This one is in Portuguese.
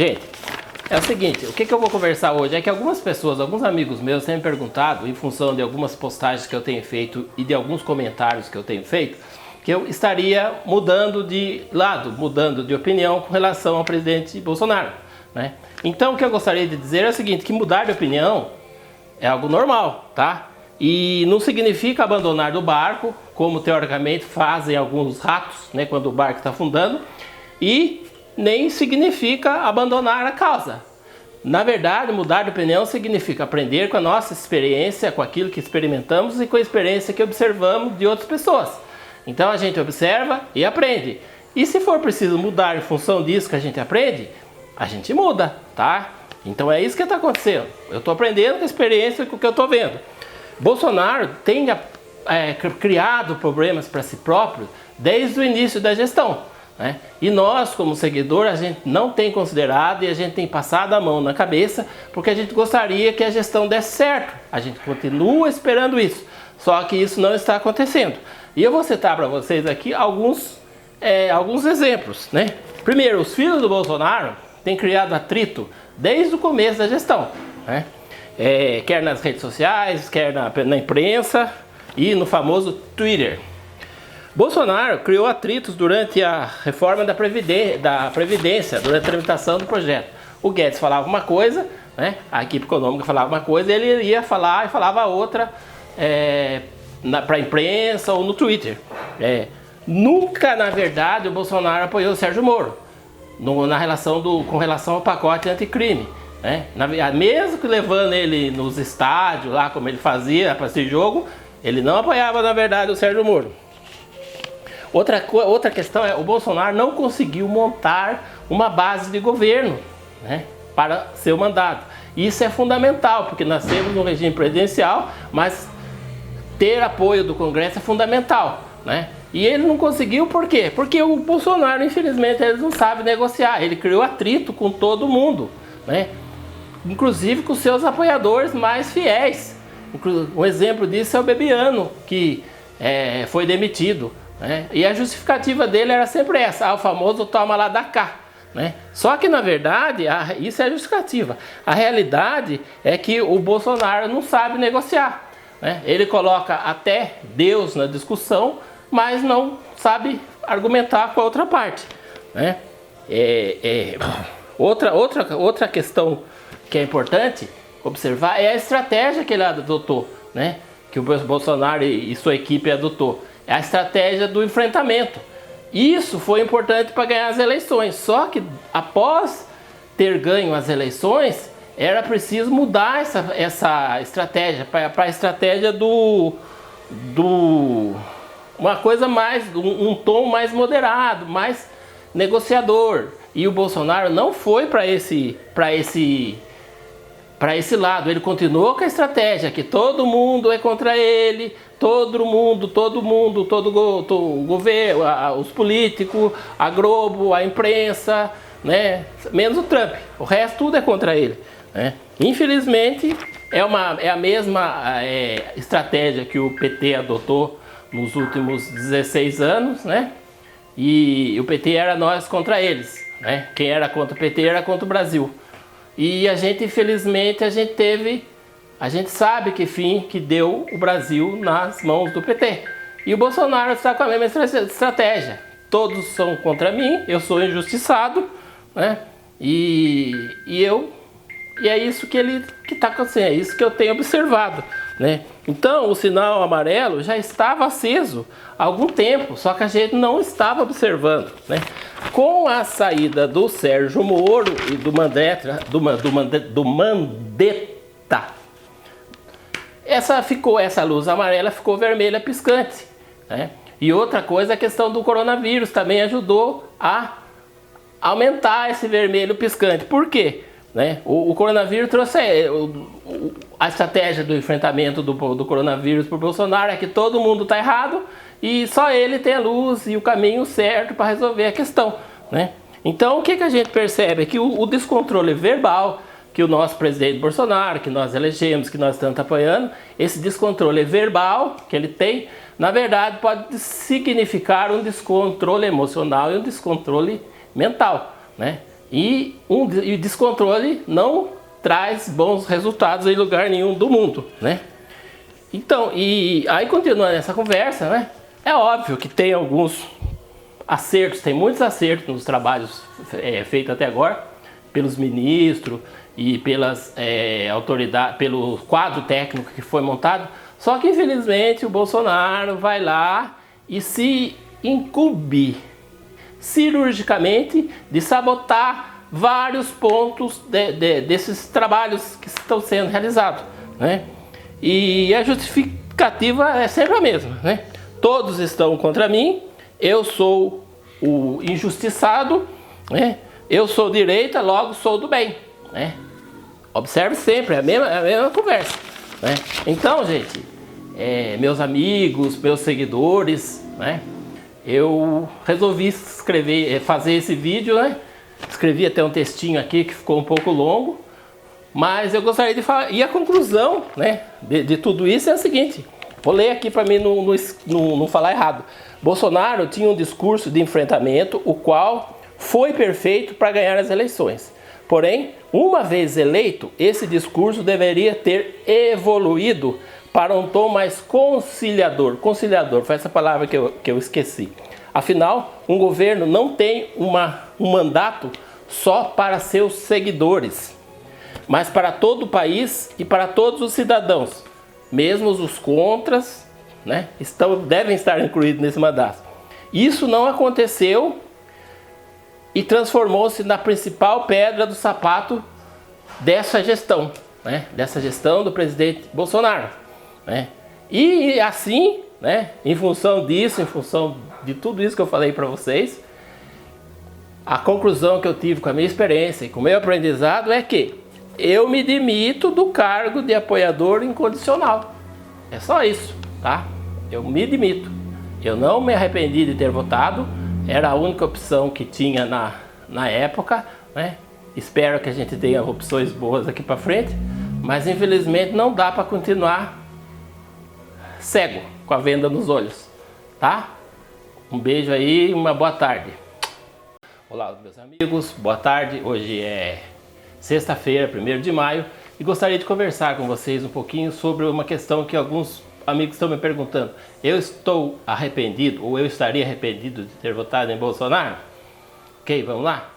Gente, é o seguinte, o que eu vou conversar hoje é que algumas pessoas, alguns amigos meus têm me perguntado, em função de algumas postagens que eu tenho feito e de alguns comentários que eu tenho feito, que eu estaria mudando de lado, mudando de opinião com relação ao presidente Bolsonaro, né? Então o que eu gostaria de dizer é o seguinte, que mudar de opinião é algo normal, tá? E não significa abandonar do barco, como teoricamente fazem alguns ratos, né, quando o barco está afundando, e nem significa abandonar a causa. Na verdade, mudar de opinião significa aprender com a nossa experiência, com aquilo que experimentamos e com a experiência que observamos de outras pessoas. Então a gente observa e aprende. E se for preciso mudar em função disso que a gente aprende, a gente muda, tá? Então é isso que está acontecendo. Eu estou aprendendo com a experiência, com o que eu estou vendo. Bolsonaro tem criado problemas para si próprio desde o início da gestão, né? E nós, como seguidor, a gente não tem considerado e a gente tem passado a mão na cabeça porque a gente gostaria que a gestão desse certo. A gente continua esperando isso, só que isso não está acontecendo. E eu vou citar para vocês aqui alguns exemplos, né? Primeiro, os filhos do Bolsonaro têm criado atrito desde o começo da gestão, né? Quer nas redes sociais, quer na imprensa e no famoso Twitter. Bolsonaro criou atritos durante a reforma da Previdência, durante a tramitação do projeto. O Guedes falava uma coisa, né? A equipe econômica falava uma coisa, ele ia falar e falava outra para a imprensa ou no Twitter. Nunca, na verdade, o Bolsonaro apoiou o Sérgio Moro com relação ao pacote anticrime, né? Mesmo que levando ele nos estádios, lá como ele fazia para esse jogo, ele não apoiava, na verdade, o Sérgio Moro. Outra questão é o Bolsonaro não conseguiu montar uma base de governo, né, para seu mandato. Isso é fundamental, porque nós temos um regime presidencial, mas ter apoio do Congresso é fundamental, né? E ele não conseguiu por quê? Porque o Bolsonaro, infelizmente, ele não sabe negociar. Ele criou atrito com todo mundo, né? Inclusive com seus apoiadores mais fiéis. Um exemplo disso é o Bebiano, que foi demitido, né? E a justificativa dele era sempre essa, o famoso toma lá da cá, né? Só que na verdade, isso é a justificativa. A realidade é que o Bolsonaro não sabe negociar, né? Ele coloca até Deus na discussão, mas não sabe argumentar com a outra parte, né? Outra questão que é importante observar é a estratégia que ele adotou, né? Que o Bolsonaro e sua equipe adotou. É a estratégia do enfrentamento. Isso foi importante para ganhar as eleições. Só que após ter ganho as eleições, era preciso mudar essa estratégia para a estratégia uma coisa mais, um tom mais moderado, mais negociador. E o Bolsonaro não foi para esse lado. Ele continuou com a estratégia que todo mundo é contra ele, todo o governo, os políticos, a Globo, a imprensa, né? Menos o Trump. O resto tudo é contra ele, né? Infelizmente é a mesma estratégia que o PT adotou nos últimos 16 anos, né? E o PT era nós contra eles, né? Quem era contra o PT era contra o Brasil. E a gente, infelizmente, a gente sabe que fim que deu o Brasil nas mãos do PT. E o Bolsonaro está com a mesma estratégia. Todos são contra mim, eu sou injustiçado, né? E é isso que está acontecendo, é isso que eu tenho observado, né? Então o sinal amarelo já estava aceso há algum tempo, só que a gente não estava observando, né? Com a saída do Sérgio Moro e do Mandetta, essa luz amarela ficou vermelha piscante, né? E outra coisa, a questão do coronavírus também ajudou a aumentar esse vermelho piscante. Por quê? Né? O coronavírus trouxe a estratégia do enfrentamento do coronavírus para o Bolsonaro é que todo mundo está errado e só ele tem a luz e o caminho certo para resolver a questão, né? Então o que a gente percebe é que o descontrole verbal que o nosso presidente Bolsonaro, que nós elegemos, que nós estamos apoiando, esse descontrole verbal que ele tem, na verdade pode significar um descontrole emocional e um descontrole mental, né? E descontrole não traz bons resultados em lugar nenhum do mundo, né? Então, e aí continuando essa conversa, né? É óbvio que tem alguns acertos, tem muitos acertos nos trabalhos feitos até agora pelos ministros e pelas autoridades, pelo quadro técnico que foi montado. Só que infelizmente o Bolsonaro vai lá e se incumbe cirurgicamente de sabotar vários pontos desses trabalhos que estão sendo realizados, né? E a justificativa é sempre a mesma, né? Todos estão contra mim, eu sou o injustiçado, né? Eu sou direita, logo sou do bem, né? Observe sempre, é a mesma conversa, né? Então, gente, meus amigos, meus seguidores, né? Eu resolvi fazer esse vídeo, né? Escrevi até um textinho aqui que ficou um pouco longo, mas eu gostaria de falar. E a conclusão, né, de tudo isso é a seguinte: vou ler aqui para mim não falar errado. Bolsonaro tinha um discurso de enfrentamento, o qual foi perfeito para ganhar as eleições. Porém, uma vez eleito, esse discurso deveria ter evoluído para um tom mais conciliador. Conciliador, foi essa palavra que eu esqueci. Afinal, um governo não tem um mandato só para seus seguidores, mas para todo o país e para todos os cidadãos. Mesmo os contras, né, devem estar incluídos nesse mandato. Isso não aconteceu e transformou-se na principal pedra do sapato dessa gestão, né, dessa gestão do presidente Bolsonaro, né? E assim, né, em função disso, em função de tudo isso que eu falei para vocês, a conclusão que eu tive com a minha experiência e com o meu aprendizado é que eu me demito do cargo de apoiador incondicional. É só isso, tá? Eu me demito. Eu não me arrependi de ter votado, era a única opção que tinha na época, né? Espero que a gente tenha opções boas aqui para frente, mas infelizmente não dá para continuar cego, com a venda nos olhos, tá? Um beijo aí e uma boa tarde. Olá, meus amigos, boa tarde. Hoje é sexta-feira, 1º de maio, e gostaria de conversar com vocês um pouquinho sobre uma questão que alguns amigos estão me perguntando. Eu estou arrependido, ou eu estaria arrependido de ter votado em Bolsonaro? Ok, vamos lá?